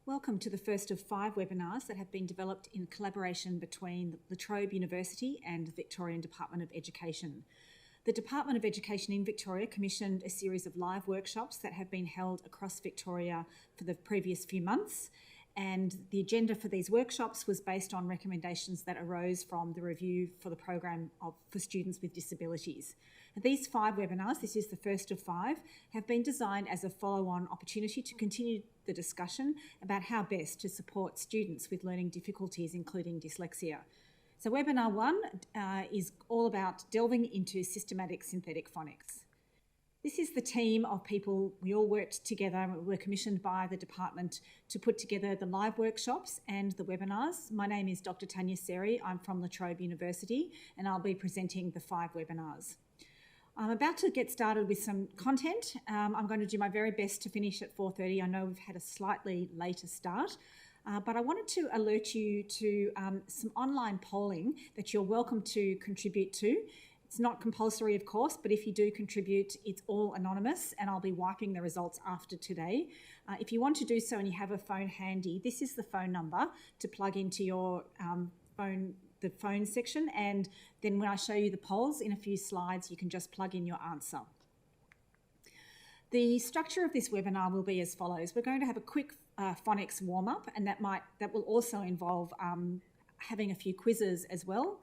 Welcome to the first of 5 webinars that have been developed in collaboration between La Trobe University and the Victorian Department of Education. The Department of Education in Victoria commissioned a series of live workshops that have been held across Victoria for the previous few months, and the agenda for these workshops was based on recommendations that arose from the review for the program for students with disabilities. These 5 webinars, this is the first of 5, have been designed as a follow-on opportunity to continue the discussion about how best to support students with learning difficulties, including dyslexia. So webinar 1 is all about delving into systematic synthetic phonics. This is the team of people. We all worked together. We were commissioned by the department to put together the live workshops and the webinars. My name is Dr. Tanya Seri. I'm from La Trobe University, and I'll be presenting the 5 webinars. I'm about to get started with some content. I'm going to do my very best to finish at 4:30. I know we've had a slightly later start, but I wanted to alert you to some online polling that you're welcome to contribute to. It's not compulsory, of course, but if you do contribute, it's all anonymous, and I'll be wiping the results after today. If you want to do so and you have a phone handy, this is the phone number to plug into your the phone section, and then when I show you the polls in a few slides, you can just plug in your answer. The structure of this webinar will be as follows. We're going to have a quick phonics warm-up, and that will also involve having a few quizzes as well.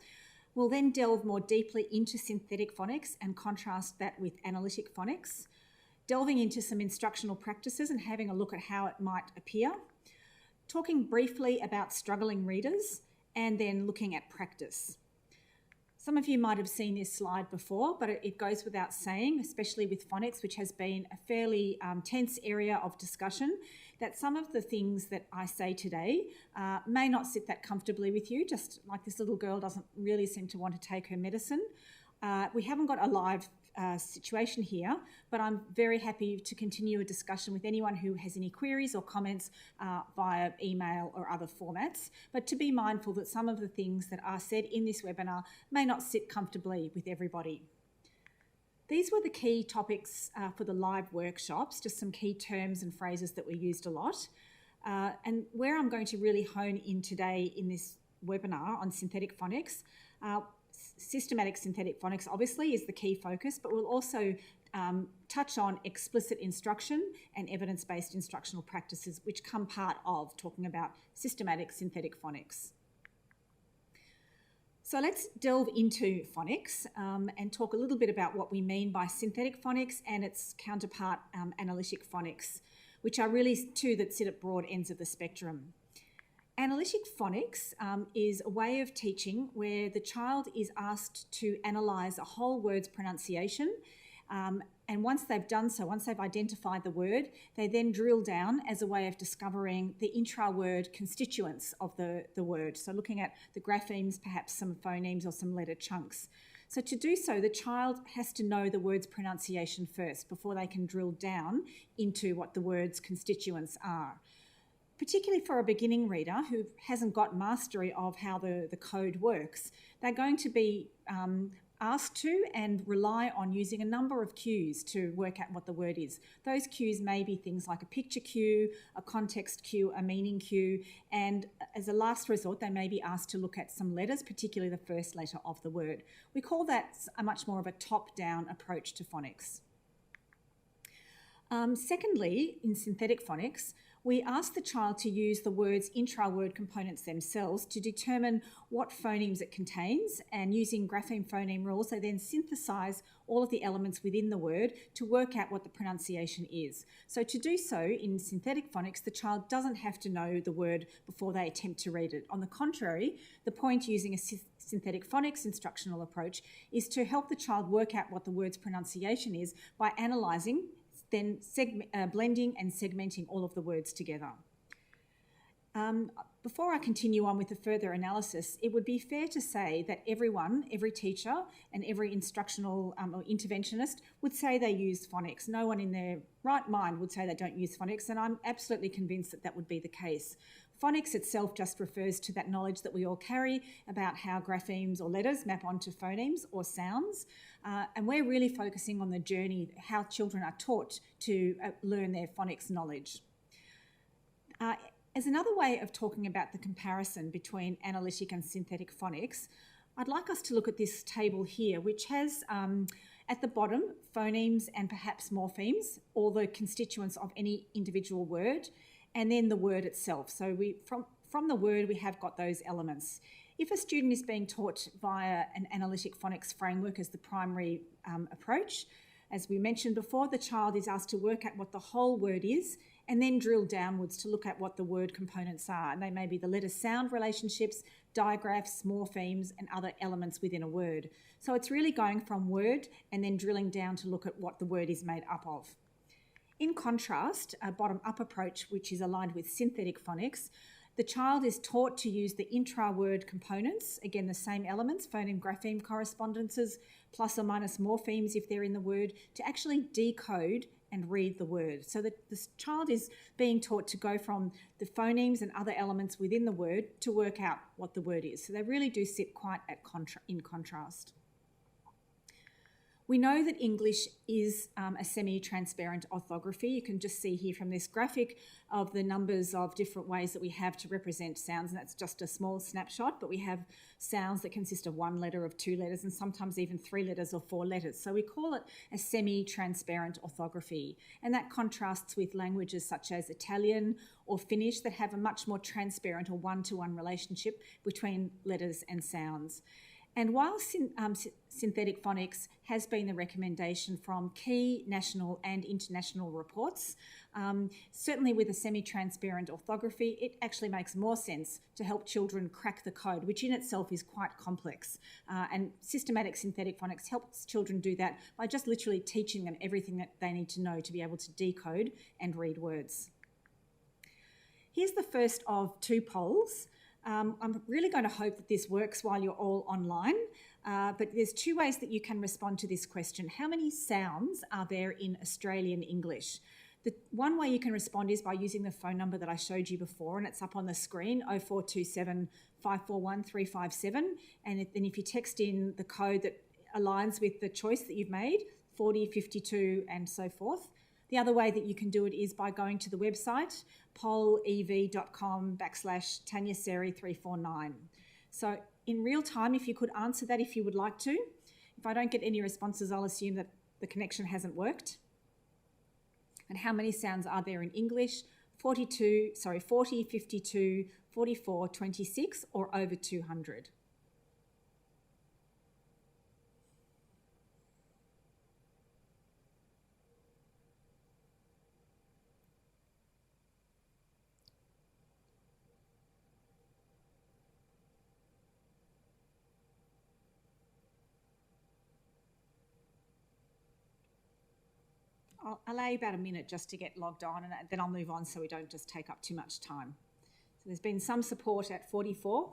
We'll then delve more deeply into synthetic phonics and contrast that with analytic phonics, delving into some instructional practices and having a look at how it might appear, talking briefly about struggling readers, and then looking at practice. Some of you might have seen this slide before, but it goes without saying, especially with phonics, which has been a fairly tense area of discussion, that some of the things that I say today may not sit that comfortably with you, just like this little girl doesn't really seem to want to take her medicine. We haven't got a live situation here, but I'm very happy to continue a discussion with anyone who has any queries or comments via email or other formats, but to be mindful that some of the things that are said in this webinar may not sit comfortably with everybody. These were the key topics for the live workshops, just some key terms and phrases that we used a lot. And where I'm going to really hone in today in this webinar on synthetic phonics, systematic synthetic phonics obviously is the key focus, but we'll also touch on explicit instruction and evidence-based instructional practices, which come part of talking about systematic synthetic phonics. So let's delve into phonics and talk a little bit about what we mean by synthetic phonics and its counterpart, analytic phonics, which are really two that sit at broad ends of the spectrum. Analytic phonics is a way of teaching where the child is asked to analyse a whole word's pronunciation, and once they've done so, once they've identified the word, they then drill down as a way of discovering the intra-word constituents of the word. So looking at the graphemes, perhaps some phonemes or some letter chunks. So to do so, the child has to know the word's pronunciation first before they can drill down into what the word's constituents are. Particularly for a beginning reader who hasn't got mastery of how the code works, they're going to be asked to and rely on using a number of cues to work out what the word is. Those cues may be things like a picture cue, a context cue, a meaning cue, and as a last resort, they may be asked to look at some letters, particularly the first letter of the word. We call that a much more of a top-down approach to phonics. Secondly, in synthetic phonics, we ask the child to use the word's intra-word components themselves to determine what phonemes it contains, and using grapheme phoneme rules, they then synthesise all of the elements within the word to work out what the pronunciation is. So to do so in synthetic phonics, the child doesn't have to know the word before they attempt to read it. On the contrary, the point using a synthetic phonics instructional approach is to help the child work out what the word's pronunciation is by analysing, then blending and segmenting all of the words together. Before I continue on with the further analysis, it would be fair to say that every teacher and every instructional or interventionist would say they use phonics. No one in their right mind would say they don't use phonics, and I'm absolutely convinced that that would be the case. Phonics itself just refers to that knowledge that we all carry about how graphemes or letters map onto phonemes or sounds. And we're really focusing on the journey, how children are taught to learn their phonics knowledge. As another way of talking about the comparison between analytic and synthetic phonics, I'd like us to look at this table here, which has at the bottom phonemes and perhaps morphemes, all the constituents of any individual word, and then the word itself. So from the word, we have got those elements. If a student is being taught via an analytic phonics framework as the primary approach, as we mentioned before, the child is asked to work out what the whole word is and then drill downwards to look at what the word components are. And they may be the letter-sound relationships, digraphs, morphemes, and other elements within a word. So it's really going from word and then drilling down to look at what the word is made up of. In contrast, a bottom-up approach, which is aligned with synthetic phonics, the child is taught to use the intra-word components, again the same elements, phoneme-grapheme correspondences, plus or minus morphemes if they're in the word, to actually decode and read the word. So that the child is being taught to go from the phonemes and other elements within the word to work out what the word is. So they really do sit quite in contrast. We know that English is a semi-transparent orthography. You can just see here from this graphic of the numbers of different ways that we have to represent sounds, and that's just a small snapshot, but we have sounds that consist of one letter, of two letters, and sometimes even 3 letters or 4 letters. So we call it a semi-transparent orthography, and that contrasts with languages such as Italian or Finnish that have a much more transparent or one-to-one relationship between letters and sounds. And while synthetic phonics has been the recommendation from key national and international reports, certainly with a semi-transparent orthography, it actually makes more sense to help children crack the code, which in itself is quite complex. And systematic synthetic phonics helps children do that by just literally teaching them everything that they need to know to be able to decode and read words. Here's the first of 2 polls. I'm really going to hope that this works while you're all online, but there's 2 ways that you can respond to this question. How many sounds are there in Australian English? The one way you can respond is by using the phone number that I showed you before, and it's up on the screen, 0427 541 357, and then if you text in the code that aligns with the choice that you've made, 40, 52 and so forth. The other way that you can do it is by going to the website, pollev.com/TanyaSeri349. So in real time, if you could answer that if you would like to. If I don't get any responses, I'll assume that the connection hasn't worked. And how many sounds are there in English? 40, 52, 44, 26, or over 200? I'll allow you about a minute just to get logged on, and then I'll move on so we don't just take up too much time. So there's been some support at 44.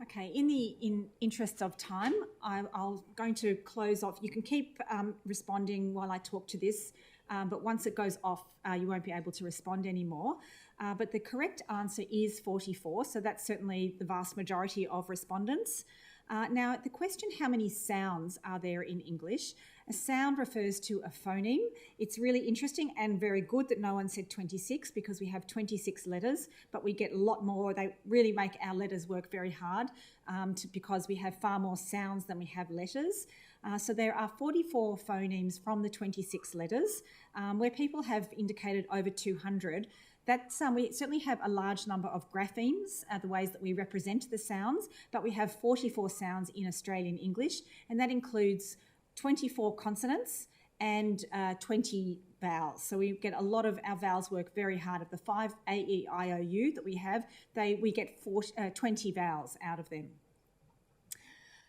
Okay, in the interest of time, I'm going to close off. You can keep responding while I talk to this, but once it goes off, you won't be able to respond anymore. But the correct answer is 44, so that's certainly the vast majority of respondents. Now, the question, how many sounds are there in English? A sound refers to a phoneme. It's really interesting and very good that no one said 26 because we have 26 letters, but we get a lot more. They really make our letters work very hard because we have far more sounds than we have letters. So there are 44 phonemes from the 26 letters, where people have indicated over 200. We certainly have a large number of graphemes, the ways that we represent the sounds, but we have 44 sounds in Australian English, and that includes 24 consonants and 20 vowels. So we get a lot of our vowels work very hard. Of the 5 A, E, I, O, U that we have, we get 20 vowels out of them.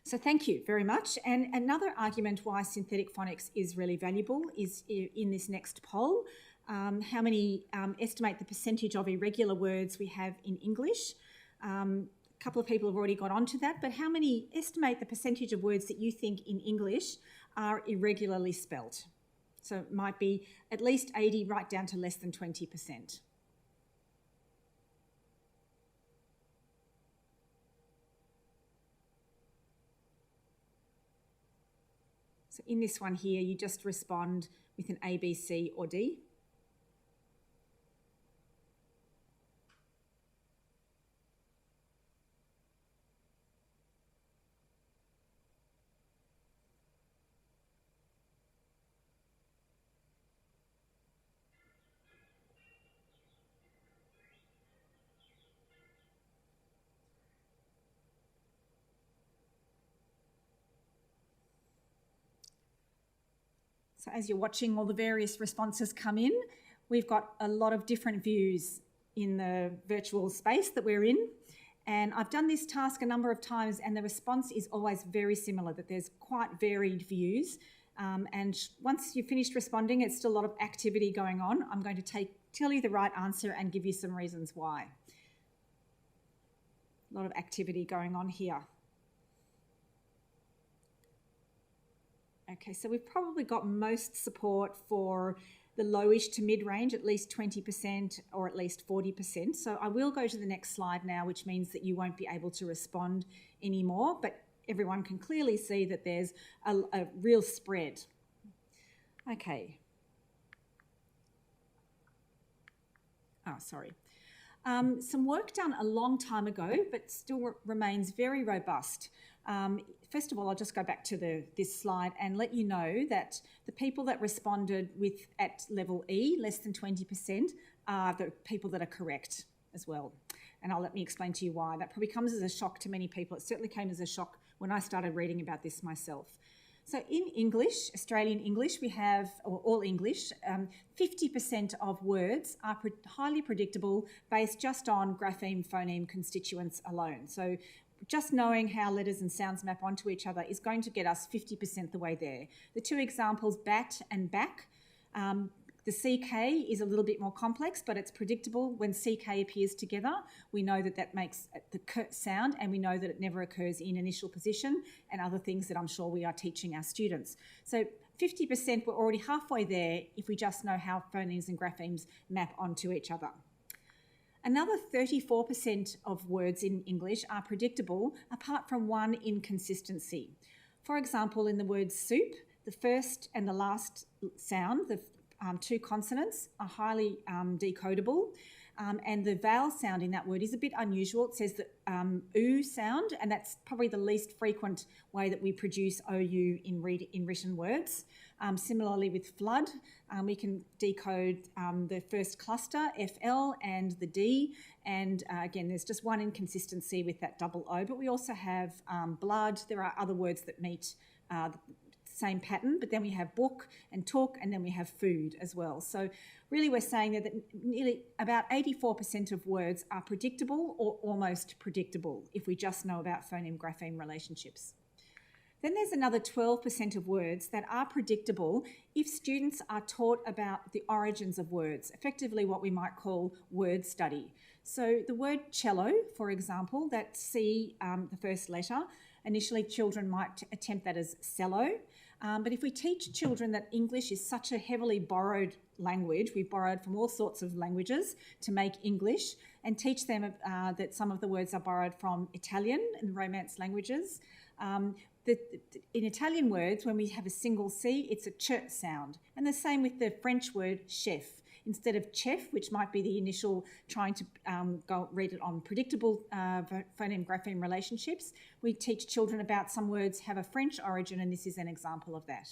So thank you very much. And another argument why synthetic phonics is really valuable is in this next poll. How many estimate the percentage of irregular words we have in English? A couple of people have already got onto that, but how many estimate the percentage of words that you think in English are irregularly spelt? So it might be at least 80 right down to less than 20%. So in this one here, you just respond with an A, B, C or D. So as you're watching all the various responses come in, we've got a lot of different views in the virtual space that we're in. And I've done this task a number of times and the response is always very similar, that there's quite varied views. And once you've finished responding, it's still a lot of activity going on. I'm going to tell you the right answer and give you some reasons why. A lot of activity going on here. Okay, so we've probably got most support for the lowish to mid-range, at least 20% or at least 40%. So I will go to the next slide now, which means that you won't be able to respond anymore, but everyone can clearly see that there's a real spread. Okay. Oh, sorry. Some work done a long time ago, but still remains very robust. First of all, I'll just go back to this slide and let you know that the people that responded at level E, less than 20%, are the people that are correct as well. And let me explain to you why. That probably comes as a shock to many people. It certainly came as a shock when I started reading about this myself. So in English, Australian English, we have, or all English, 50% of words are highly predictable based just on grapheme, phoneme constituents alone. So just knowing how letters and sounds map onto each other is going to get us 50% the way there. The two examples, bat and back, the CK is a little bit more complex, but it's predictable. When CK appears together, we know that that makes the k sound, and we know that it never occurs in initial position, and other things that I'm sure we are teaching our students. So 50%, we're already halfway there if we just know how phonemes and graphemes map onto each other. Another 34% of words in English are predictable apart from one inconsistency. For example, in the word soup, the first and the last sound, the two consonants, are highly decodable, and the vowel sound in that word is a bit unusual. It says the oo sound, and that's probably the least frequent way that we produce OU in written words. Similarly with flood, we can decode the first cluster, FL, and the D, and again, there's just one inconsistency with that double O, but we also have blood. There are other words that meet the same pattern, but then we have book and talk, and then we have food as well. So really we're saying that nearly about 84% of words are predictable or almost predictable if we just know about phoneme-grapheme relationships. Then there's another 12% of words that are predictable if students are taught about the origins of words, effectively what we might call word study. So the word cello, for example, that C, the first letter, initially children might attempt that as cello. But if we teach children that English is such a heavily borrowed language, we've borrowed from all sorts of languages to make English, and teach them that some of the words are borrowed from Italian and Romance languages. In Italian words, when we have a single C, it's a ch sound. And the same with the French word chef. Instead of chef, which might be the initial trying to go read it on predictable phoneme-grapheme relationships, we teach children about some words have a French origin, and this is an example of that.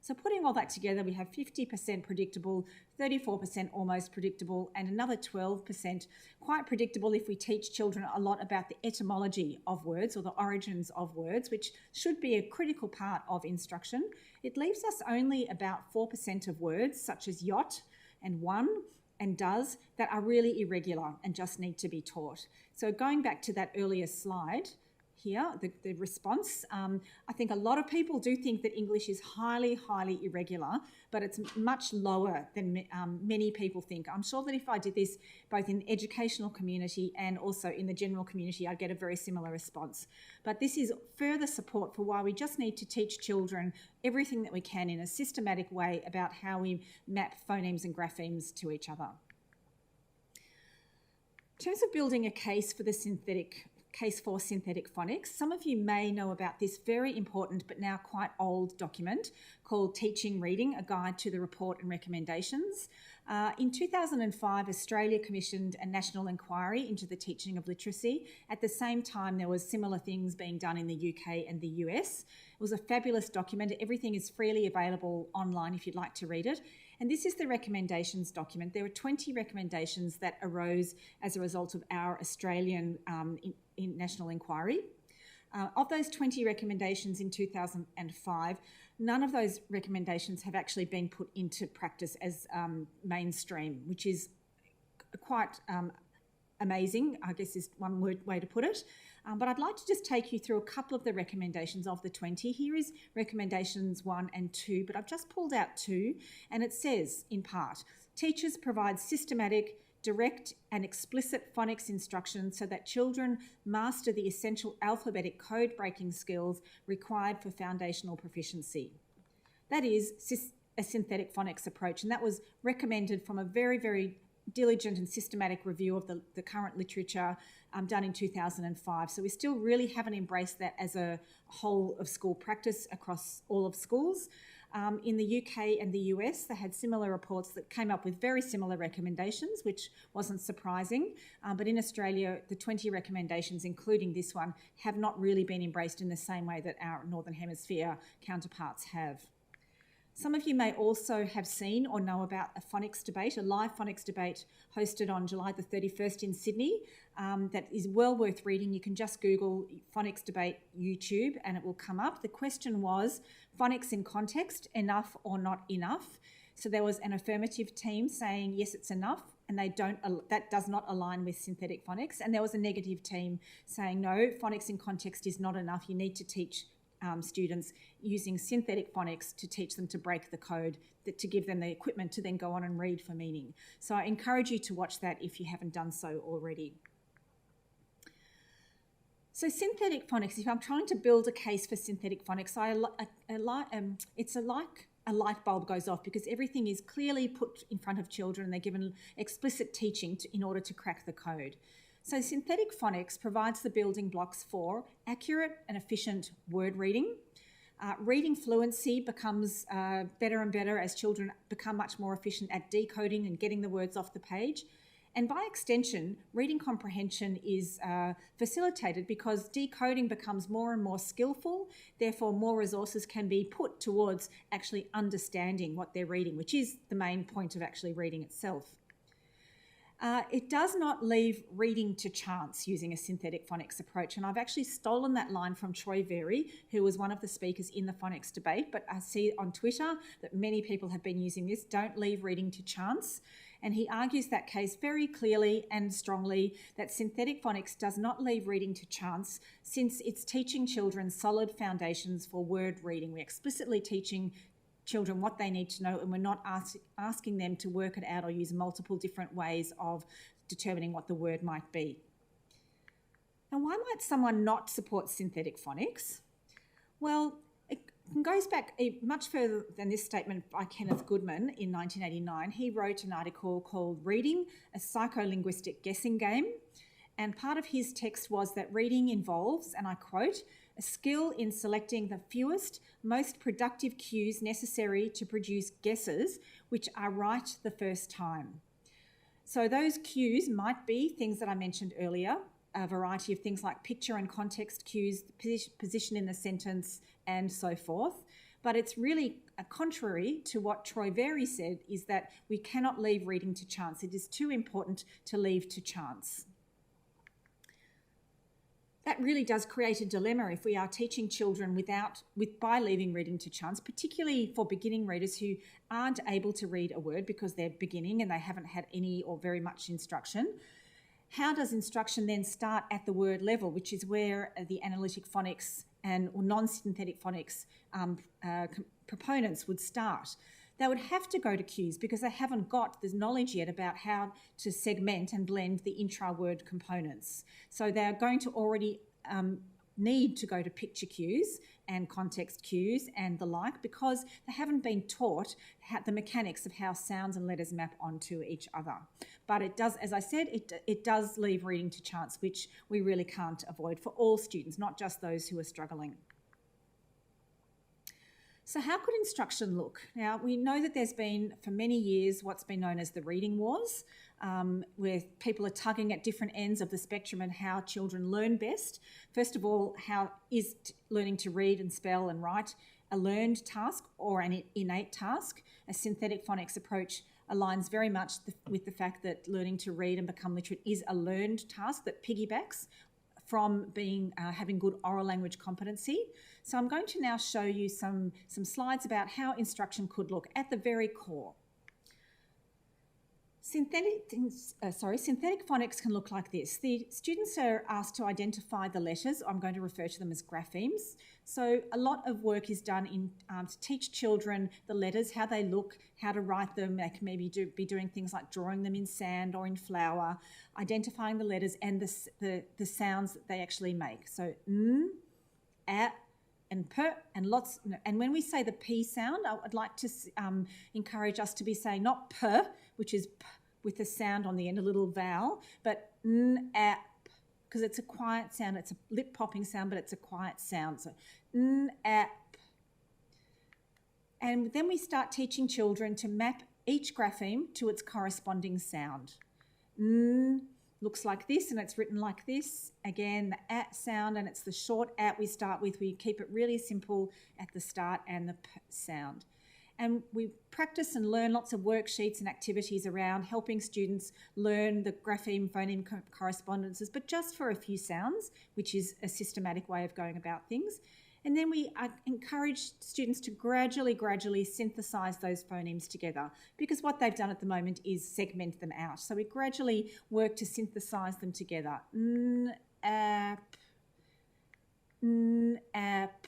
So putting all that together, we have 50% predictable, 34% almost predictable, and another 12% quite predictable if we teach children a lot about the etymology of words or the origins of words, which should be a critical part of instruction. It leaves us only about 4% of words, such as yacht and one and does, that are really irregular and just need to be taught. So going back to that earlier slide, here, the response, I think a lot of people do think that English is highly, highly irregular, but it's much lower than many people think. I'm sure that if I did this both in the educational community and also in the general community, I'd get a very similar response. But this is further support for why we just need to teach children everything that we can in a systematic way about how we map phonemes and graphemes to each other. In terms of building a case for synthetic phonics, some of you may know about this very important but now quite old document called Teaching Reading, a Guide to the Report and Recommendations. In 2005, Australia commissioned a national inquiry into the teaching of literacy. At the same time, there was similar things being done in the UK and the US. It was a fabulous document. Everything is freely available online if you'd like to read it. And this is the recommendations document. There were 20 recommendations that arose as a result of our Australian national inquiry. Of those 20 recommendations in 2005, none of those recommendations have actually been put into practice as mainstream, which is quite amazing, I guess is one way to put it. But I'd like to just take you through a couple of the recommendations of the 20. Here is recommendations 1 and 2, but I've just pulled out 2, and it says, in part, teachers provide systematic, direct and explicit phonics instruction so that children master the essential alphabetic code-breaking skills required for foundational proficiency. That is a synthetic phonics approach, and that was recommended from a very, very diligent and systematic review of the current literature done in 2005. So we still really haven't embraced that as a whole of school practice across all of schools. In the UK and the US, they had similar reports that came up with very similar recommendations, which wasn't surprising. But in Australia, the 20 recommendations, including this one, have not really been embraced in the same way that our Northern Hemisphere counterparts have. Some of you may also have seen or know about a phonics debate, a live phonics debate hosted on July the 31st in Sydney. That is well worth reading. You can just Google phonics debate YouTube and it will come up. The question was, phonics in context, enough or not enough? So there was an affirmative team saying, yes, it's enough, and that does not align with synthetic phonics. And there was a negative team saying, no, phonics in context is not enough. You need to teach students using synthetic phonics to teach them to break the code, to give them the equipment to then go on and read for meaning. So I encourage you to watch that if you haven't done so already. So synthetic phonics, if I'm trying to build a case for synthetic phonics, it's like a light bulb goes off because everything is clearly put in front of children and they're given explicit teaching in order to crack the code. So synthetic phonics provides the building blocks for accurate and efficient word reading. Reading fluency becomes better and better as children become much more efficient at decoding and getting the words off the page. And by extension, reading comprehension is facilitated because decoding becomes more and more skillful, therefore more resources can be put towards actually understanding what they're reading, which is the main point of actually reading itself. It does not leave reading to chance using a synthetic phonics approach. And I've actually stolen that line from Troy Very, who was one of the speakers in the phonics debate. But I see on Twitter that many people have been using this, don't leave reading to chance. And he argues that case very clearly and strongly that synthetic phonics does not leave reading to chance since it's teaching children solid foundations for word reading. We're explicitly teaching children what they need to know, and we're not asking them to work it out or use multiple different ways of determining what the word might be. Now, why might someone not support synthetic phonics? Well, it goes back much further than this statement by Kenneth Goodman in 1989. He wrote an article called Reading, a Psycholinguistic Guessing Game. And part of his text was that reading involves, and I quote, a skill in selecting the fewest, most productive cues necessary to produce guesses which are right the first time. So those cues might be things that I mentioned earlier, a variety of things like picture and context cues, position in the sentence, and so forth. But it's really contrary to what Troy Very said, is that we cannot leave reading to chance. It is too important to leave to chance. That really does create a dilemma if we are teaching children by leaving reading to chance, particularly for beginning readers who aren't able to read a word because they're beginning and they haven't had any or very much instruction. How does instruction then start at the word level, which is where the analytic phonics or non-synthetic phonics proponents would start? They would have to go to cues because they haven't got the knowledge yet about how to segment and blend the intra-word components. So they're going to already need to go to picture cues and context cues and the like, because they haven't been taught the mechanics of how sounds and letters map onto each other. But it does, as I said, it does leave reading to chance, which we really can't avoid for all students, not just those who are struggling. So how could instruction look? Now, we know that there's been, for many years, what's been known as the reading wars, where people are tugging at different ends of the spectrum and how children learn best. First of all, how is learning to read and spell and write a learned task or an innate task? A synthetic phonics approach aligns very much with the fact that learning to read and become literate is a learned task that piggybacks from having good oral language competency. So I'm going to now show you some slides about how instruction could look at the very core. Synthetic phonics can look like this. The students are asked to identify the letters. I'm going to refer to them as graphemes. So a lot of work is done to teach children the letters, how they look, how to write them. They can maybe be doing things like drawing them in sand or in flour, identifying the letters and the sounds that they actually make. So n, a, and p, and lots. And when we say the p sound, I'd like to encourage us to be saying not p, which is p with a sound on the end, a little vowel, but n, a, p, because it's a quiet sound. It's a lip popping sound, but it's a quiet sound. So n, a, p. And then we start teaching children to map each grapheme to its corresponding sound. N looks like this and it's written like this. Again, the at sound, and it's the short at we start with. We keep it really simple at the start, and the p sound. And we practice and learn lots of worksheets and activities around helping students learn the grapheme-phoneme correspondences, but just for a few sounds, which is a systematic way of going about things. And then we encourage students to gradually synthesize those phonemes together, because what they've done at the moment is segment them out. So we gradually work to synthesize them together. N, ap, n, ap.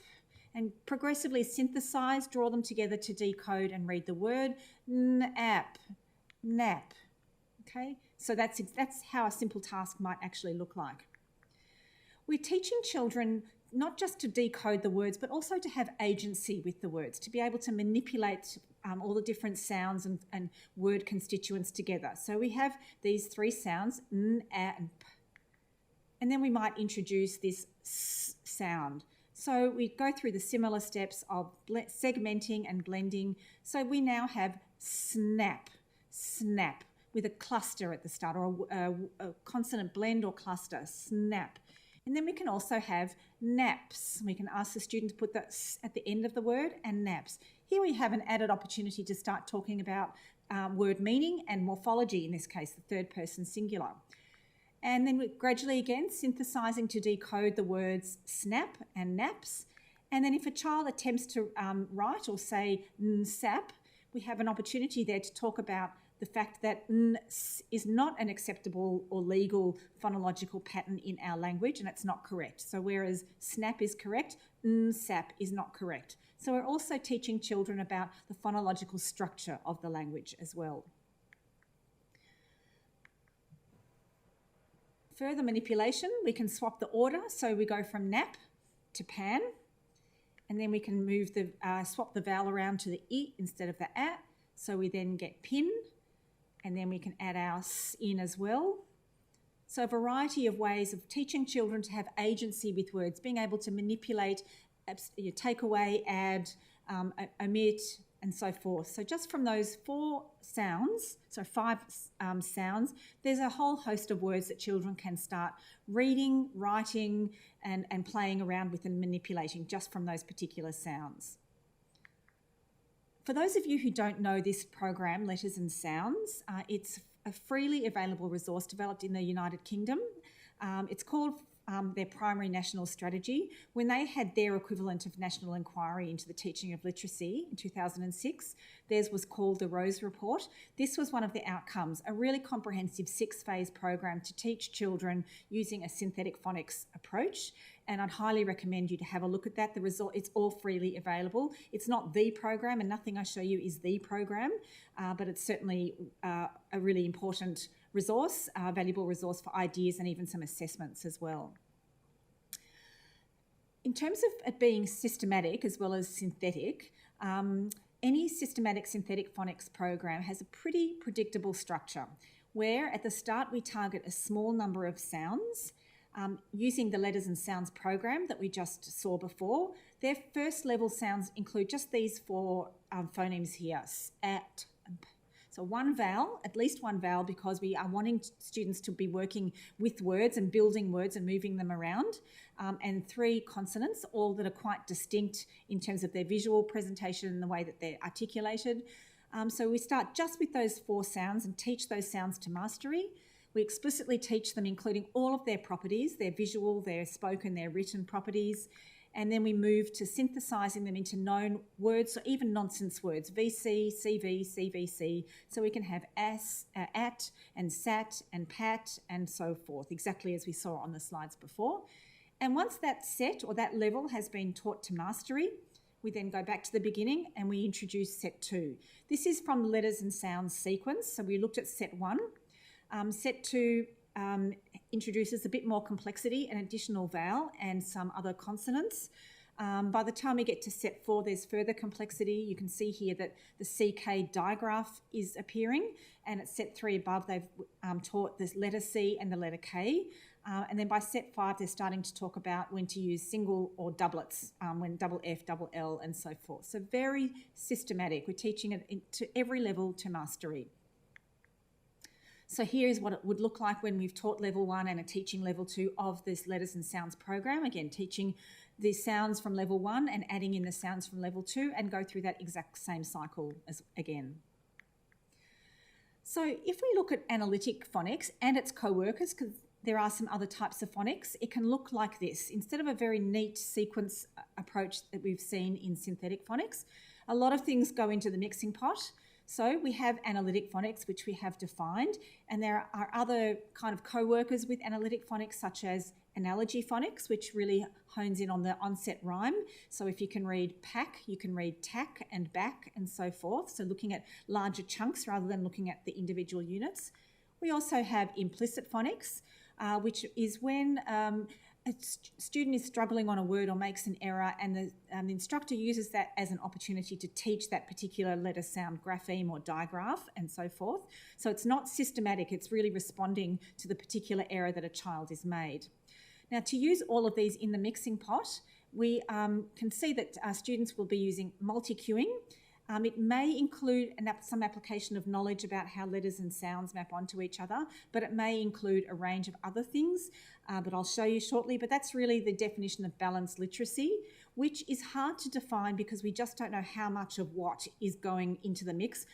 And progressively synthesize, draw them together to decode and read the word. N-ap, nap. Okay, so that's how a simple task might actually look like. We're teaching children not just to decode the words, but also to have agency with the words, to be able to manipulate all the different sounds and word constituents together. So we have these three sounds, n, a, and p. And then we might introduce this s sound. So we go through the similar steps of segmenting and blending. So we now have snap, snap, with a cluster at the start, or a consonant blend or cluster, snap. And then we can also have naps. We can ask the student to put the s at the end of the word, and naps. Here we have an added opportunity to start talking about word meaning and morphology, in this case, the third person singular. And then we're gradually again synthesizing to decode the words snap and naps. And then if a child attempts to write or say sap, we have an opportunity there to talk about the fact that n is not an acceptable or legal phonological pattern in our language, and it's not correct. So whereas snap is correct, sap is not correct. So we're also teaching children about the phonological structure of the language as well. Further manipulation, we can swap the order. So we go from nap to pan, and then we can move swap the vowel around to the I instead of the A. So we then get pin, and then we can add our s in as well. So a variety of ways of teaching children to have agency with words, being able to manipulate, take away, add, omit, and so forth. So just from those five sounds, there's a whole host of words that children can start reading, writing, and playing around with and manipulating just from those particular sounds. For those of you who don't know this program, Letters and Sounds, it's a freely available resource developed in the United Kingdom. It's called their primary national strategy. When they had their equivalent of national inquiry into the teaching of literacy in 2006, theirs was called the Rose Report. This was one of the outcomes, a really comprehensive 6-phase program to teach children using a synthetic phonics approach. And I'd highly recommend you to have a look at that. The result, it's all freely available. It's not the program, and nothing I show you is the program, but it's certainly a really important resource, valuable resource for ideas and even some assessments as well. In terms of it being systematic as well as synthetic, any systematic synthetic phonics program has a pretty predictable structure where at the start we target a small number of sounds using the Letters and Sounds program that we just saw before. Their first level sounds include just these 4 phonemes here, at, so one vowel, at least one vowel, because we are wanting students to be working with words and building words and moving them around, and 3 consonants, all that are quite distinct in terms of their visual presentation and the way that they're articulated. So we start just with those 4 sounds and teach those sounds to mastery. We explicitly teach them, including all of their properties, their visual, their spoken, their written properties, and then we move to synthesising them into known words or even nonsense words, VC, CV, CVC, so we can have as, at, and sat, and pat, and so forth, exactly as we saw on the slides before. And once that set or that level has been taught to mastery, we then go back to the beginning and we introduce set 2. This is from the Letters and Sounds sequence, so we looked at set 1. Set 2 introduces a bit more complexity, an additional vowel and some other consonants. By the time we get to set 4, there's further complexity. You can see here that the CK digraph is appearing, and at set 3 above they've taught the letter C and the letter K. And then by set 5 they're starting to talk about when to use single or doublets, when double F, double L and so forth. So very systematic. We're teaching it to every level to mastery. So here is what it would look like when we've taught level 1 and a teaching level 2 of this Letters and Sounds program. Again, teaching the sounds from level 1 and adding in the sounds from level 2 and go through that exact same cycle as again. So if we look at analytic phonics and its co-workers, because there are some other types of phonics, it can look like this. Instead of a very neat sequence approach that we've seen in synthetic phonics, a lot of things go into the mixing pot. So we have analytic phonics, which we have defined, and there are other kind of co-workers with analytic phonics, such as analogy phonics, which really hones in on the onset rhyme. So if you can read pack, you can read tack and back and so forth. So looking at larger chunks rather than looking at the individual units. We also have implicit phonics, which is when a student is struggling on a word or makes an error, and the instructor uses that as an opportunity to teach that particular letter sound grapheme or digraph and so forth. So it's not systematic, it's really responding to the particular error that a child is made. Now, to use all of these in the mixing pot, we can see that students will be using multi-cueing. It may include some application of knowledge about how letters and sounds map onto each other, but it may include a range of other things that I'll show you shortly. But that's really the definition of balanced literacy, which is hard to define because we just don't know how much of what is going into the mix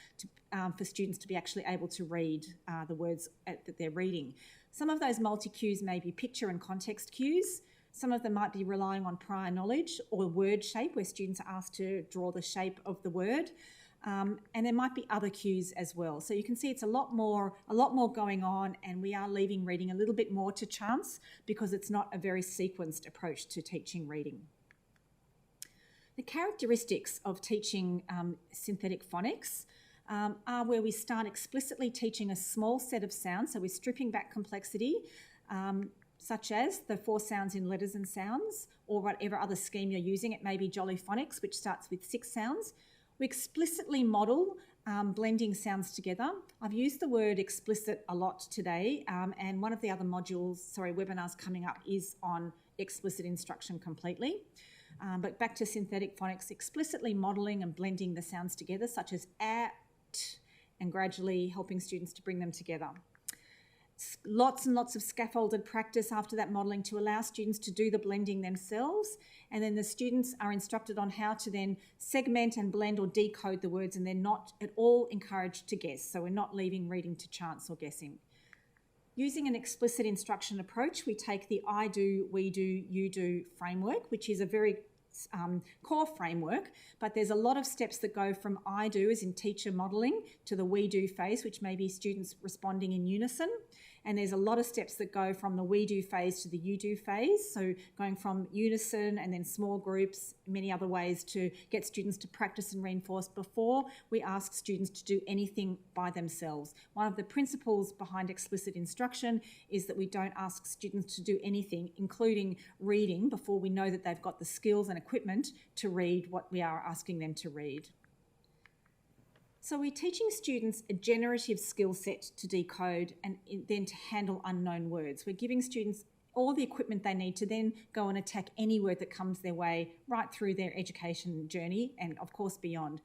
for students to be actually able to read the words that they're reading. Some of those multi-cues may be picture and context cues. Some of them might be relying on prior knowledge or word shape, where students are asked to draw the shape of the word. And there might be other cues as well. So you can see it's a lot more going on, and we are leaving reading a little bit more to chance because it's not a very sequenced approach to teaching reading. The characteristics of teaching synthetic phonics are where we start explicitly teaching a small set of sounds, so we're stripping back complexity, such as the 4 sounds in Letters and Sounds, or whatever other scheme you're using. It may be Jolly Phonics, which starts with 6 sounds. We explicitly model blending sounds together. I've used the word explicit a lot today, and one of the other webinars coming up is on explicit instruction completely. But back to synthetic phonics, explicitly modelling and blending the sounds together, such as at, and gradually helping students to bring them together. lots and lots of scaffolded practice after that modelling to allow students to do the blending themselves. And then the students are instructed on how to then segment and blend or decode the words, and they're not at all encouraged to guess. So we're not leaving reading to chance or guessing. Using an explicit instruction approach, we take the I do, we do, you do framework, which is a very core framework, but there's a lot of steps that go from I do, as in teacher modelling, to the we do phase, which may be students responding in unison. And there's a lot of steps that go from the we do phase to the you do phase. So going from unison and then small groups, many other ways to get students to practice and reinforce before we ask students to do anything by themselves. One of the principles behind explicit instruction is that we don't ask students to do anything, including reading, before we know that they've got the skills and equipment to read what we are asking them to read. So we're teaching students a generative skill set to decode and then to handle unknown words. We're giving students all the equipment they need to then go and attack any word that comes their way right through their education journey and, of course, beyond.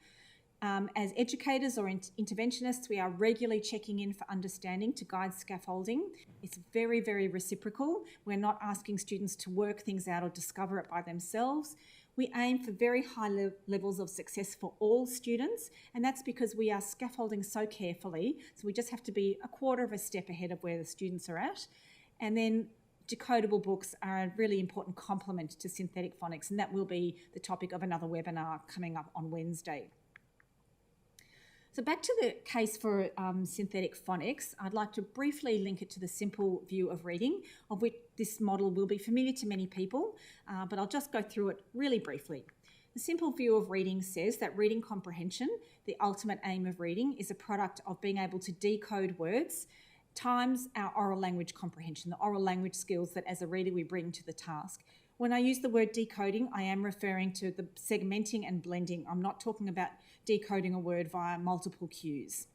As educators or interventionists, we are regularly checking in for understanding to guide scaffolding. It's very, very reciprocal. We're not asking students to work things out or discover it by themselves. We aim for very high levels of success for all students, and that's because we are scaffolding so carefully. So we just have to be a quarter of a step ahead of where the students are at. And then decodable books are a really important complement to synthetic phonics, and that will be the topic of another webinar coming up on Wednesday. So back to the case for synthetic phonics, I'd like to briefly link it to the simple view of reading, of which this model will be familiar to many people, but I'll just go through it really briefly. The simple view of reading says that reading comprehension, the ultimate aim of reading, is a product of being able to decode words times our oral language comprehension, the oral language skills that as a reader we bring to the task. When I use the word decoding, I am referring to the segmenting and blending. I'm not talking about decoding a word via multiple cues.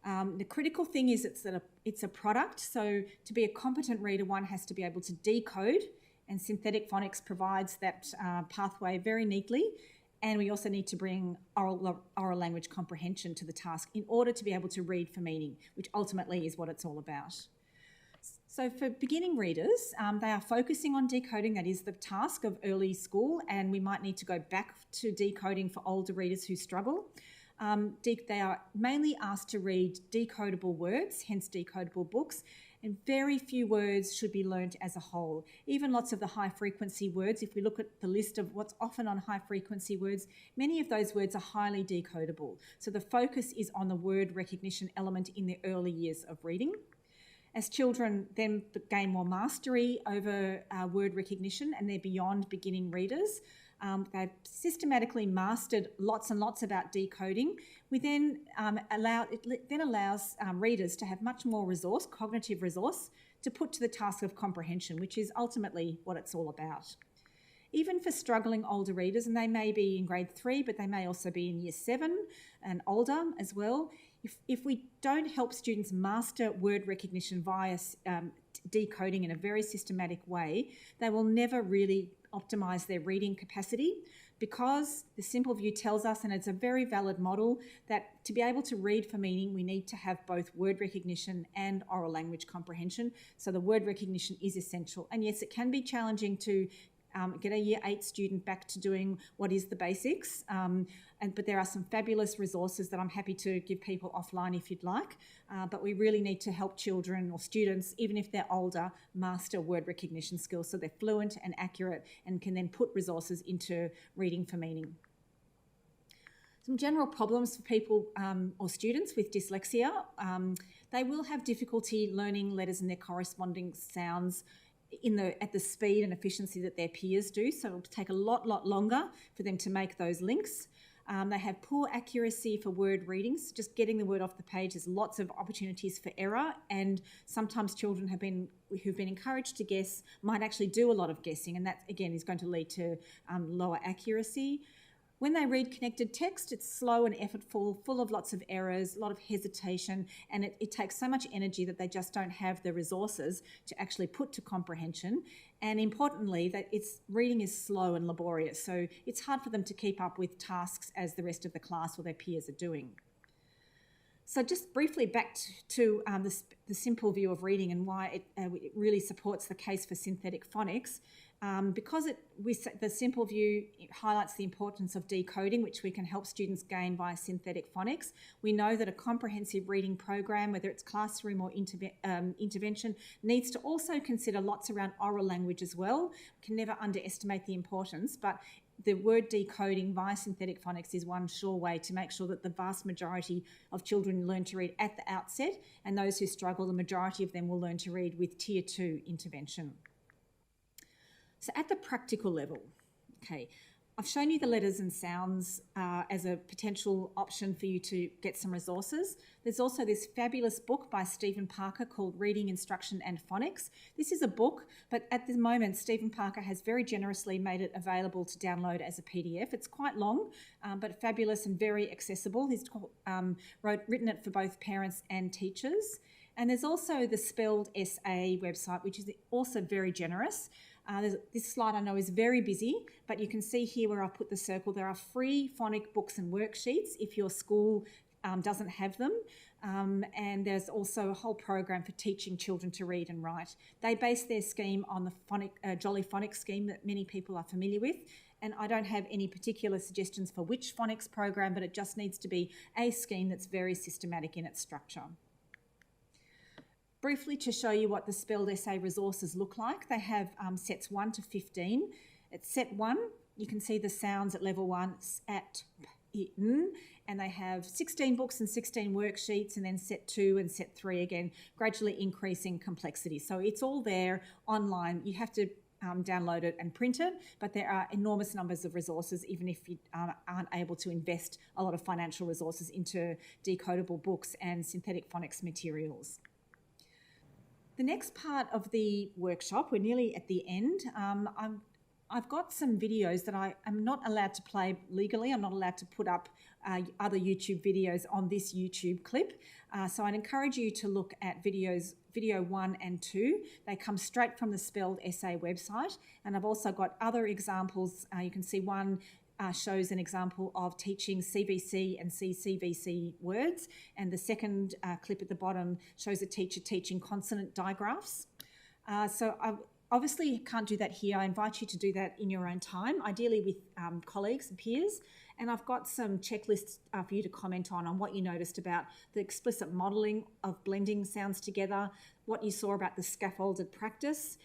The critical thing is it's a product, so to be a competent reader, one has to be able to decode, and synthetic phonics provides that pathway very neatly, and we also need to bring oral language comprehension to the task in order to be able to read for meaning, which ultimately is what it's all about. So for beginning readers, they are focusing on decoding. That is the task of early school, and we might need to go back to decoding for older readers who struggle. They are mainly asked to read decodable words, hence decodable books, and very few words should be learnt as a whole. Even lots of the high-frequency words, if we look at the list of what's often on high-frequency words, many of those words are highly decodable. So the focus is on the word recognition element in the early years of reading. As children then gain more mastery over word recognition and they're beyond beginning readers, they've systematically mastered lots and lots about decoding. We then allows readers to have much more resource, cognitive resource, to put to the task of comprehension, which is ultimately what it's all about. Even for struggling older readers, and they may be in grade 3, but they may also be in year 7 and older as well, if we don't help students master word recognition via decoding in a very systematic way, they will never really optimise their reading capacity, because the simple view tells us, and it's a very valid model, that to be able to read for meaning, we need to have both word recognition and oral language comprehension. So the word recognition is essential. And yes, it can be challenging to get a year 8 student back to doing what is the basics. But there are some fabulous resources that I'm happy to give people offline if you'd like. But we really need to help children or students, even if they're older, master word recognition skills so they're fluent and accurate and can then put resources into reading for meaning. Some general problems for people or students with dyslexia. They will have difficulty learning letters and their corresponding sounds at the speed and efficiency that their peers do, so it'll take a lot longer for them to make those links. They have poor accuracy for word readings. Just getting the word off the page, there's lots of opportunities for error, and sometimes children who've been encouraged to guess might actually do a lot of guessing, and that again is going to lead to lower accuracy. When they read connected text, it's slow and effortful, full of lots of errors, a lot of hesitation, and it takes so much energy that they just don't have the resources to actually put to comprehension. And importantly, that reading is slow and laborious, so it's hard for them to keep up with tasks as the rest of the class or their peers are doing. So just briefly back to the simple view of reading and why it really supports the case for synthetic phonics. Because the simple view highlights the importance of decoding, which we can help students gain via synthetic phonics. We know that a comprehensive reading program, whether it's classroom or intervention, needs to also consider lots around oral language as well. We can never underestimate the importance, but the word decoding via synthetic phonics is one sure way to make sure that the vast majority of children learn to read at the outset, and those who struggle, the majority of them will learn to read with Tier 2 intervention. So at the practical level, okay, I've shown you the letters and sounds as a potential option for you to get some resources. There's also this fabulous book by Stephen Parker called Reading Instruction and Phonics. This is a book, but at the moment, Stephen Parker has very generously made it available to download as a PDF. It's quite long, but fabulous and very accessible. He's written it for both parents and teachers. And there's also the Spelled SA website, which is also very generous. This slide I know is very busy, but you can see here where I've put the circle, there are free phonic books and worksheets if your school doesn't have them. And there's also a whole program for teaching children to read and write. They base their scheme on the Jolly Phonics scheme that many people are familiar with. And I don't have any particular suggestions for which phonics program, but it just needs to be a scheme that's very systematic in its structure. Briefly to show you what the Spelled SA resources look like, they have sets 1 to 15. At set 1, you can see the sounds at level 1, at, n, and they have 16 books and 16 worksheets, and then set 2 and set 3 again, gradually increasing complexity. So it's all there online. You have to download it and print it, but there are enormous numbers of resources, even if you aren't able to invest a lot of financial resources into decodable books and synthetic phonics materials. The next part of the workshop, we're nearly at the end. I've got some videos that I am not allowed to play legally. I'm not allowed to put up other YouTube videos on this YouTube clip. So I'd encourage you to look at video 1 and 2. They come straight from the Spelled SA website. And I've also got other examples. You can see one shows an example of teaching CVC and CCVC words, and the second clip at the bottom shows a teacher teaching consonant digraphs. So I obviously can't do that here. I invite you to do that in your own time, ideally with colleagues and peers. And I've got some checklists for you to comment on what you noticed about the explicit modelling of blending sounds together, what you saw about the scaffolded practice,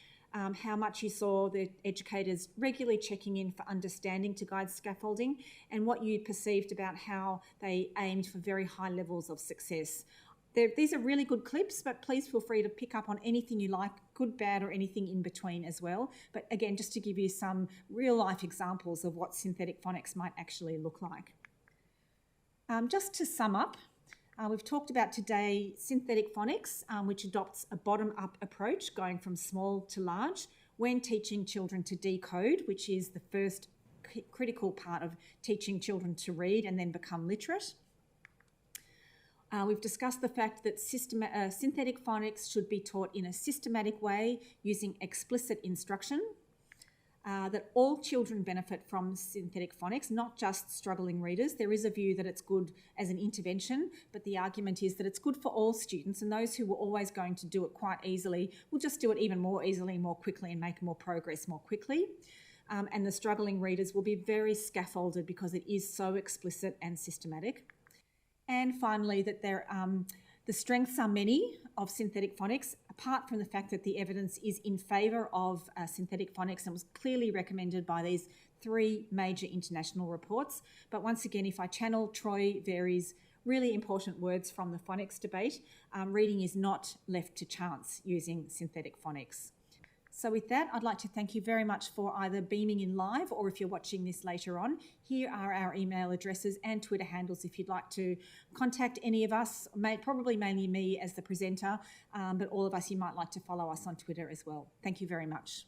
how much you saw the educators regularly checking in for understanding to guide scaffolding, and what you perceived about how they aimed for very high levels of success. These are really good clips, but please feel free to pick up on anything you like, good, bad, or anything in between as well. But again, just to give you some real-life examples of what synthetic phonics might actually look like. Just to sum up, we've talked about today synthetic phonics, which adopts a bottom-up approach going from small to large when teaching children to decode, which is the first critical part of teaching children to read and then become literate. We've discussed the fact that synthetic phonics should be taught in a systematic way using explicit instruction, that all children benefit from synthetic phonics, not just struggling readers. There is a view that it's good as an intervention, but the argument is that it's good for all students, and those who were always going to do it quite easily will just do it even more easily, more quickly, and make more progress more quickly. And the struggling readers will be very scaffolded because it is so explicit and systematic. And finally, that the strengths are many of synthetic phonics, apart from the fact that the evidence is in favour of synthetic phonics and was clearly recommended by these 3 major international reports. But once again, if I channel Troy Very's really important words from the phonics debate, reading is not left to chance using synthetic phonics. So with that, I'd like to thank you very much for either beaming in live, or if you're watching this later on, here are our email addresses and Twitter handles if you'd like to contact any of us, probably mainly me as the presenter, but all of us, you might like to follow us on Twitter as well. Thank you very much.